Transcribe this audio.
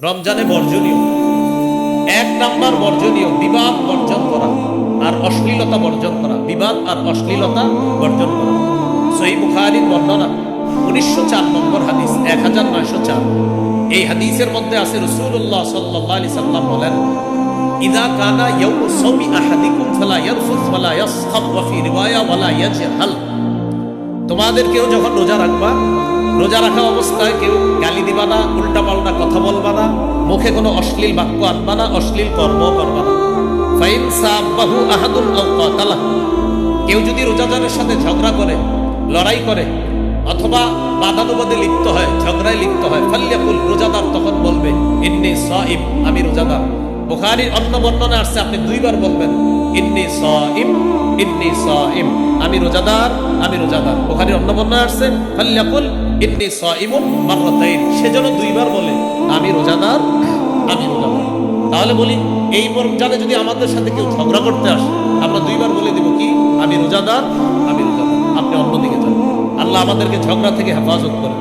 রমজানে বর্জনীয়, এক নাম্বার বর্জনীয় বিবাদ বর্জন করা আর অশ্লীলতা বর্জন করা। বিবাদ আর অশ্লীলতা বর্জন করা। সহিহ বুখারীর বর্ণনা 1904 নম্বর হাদিস, 1904। এই হাদিসের মধ্যে আছে রাসূলুল্লাহ সাল্লাল্লাহু আলাইহি সাল্লাম বলেন, ইযা কানা ইয়াউমু সাওমি আহাদিকুম ফালা ইয়ারফুস ওয়ালা ইয়াসখাব ওয়া ফি রিওয়ায়া ওয়ালা ইয়াজহাল। তোমাদের কেউ যখন রোজা রাখবা, রোজা রাখা অবস্থায় কেউ গালি দিবা না, উল্টা পাল্টা কথা বলবা না, মুখে কোনো অশ্লীল বাক্য আনবা না, অশ্লীল কর্ম করবা না। ফাইন সাবাহু আহাদুন আও কাতালাহু, কেউ যদি রোজাদারের সাথে ঝগড়া করে, লড়াই করে, অথবা বাদানুবাদে লিপ্ত হয়, ঝগড়ায় লিপ্ত হয়, ফাল্যাকুল, রোজাদার তখন বলবে ইন্নী সাইম, আমি রোজাদার। বুখারীর অন্য বর্ণনা আসছে আপনি দুইবার বলবেন ইন্নী সাইম, ইন্নী সাইম, আমি রোজাদার, আমি রোজাদার। বুখারীর অন্য বর্ণনা আসছে ফাল্যাকুল ইন্নী সাইমুন মাররাতাইন, সেজন্য দুইবার বলে আমি রোজাদার, আমি রোজাদার। তাহলে বলি এই রমজানে যদি আমাদের সাথে কেউ ঝগড়া করতে আসে, আমরা দুইবার বলে দিব কি আমি রোজাদার, আমি রোজাদার। আপনি অন্যদিকে যান। আল্লাহ আমাদেরকে ঝগড়া থেকে হেফাজত করেন।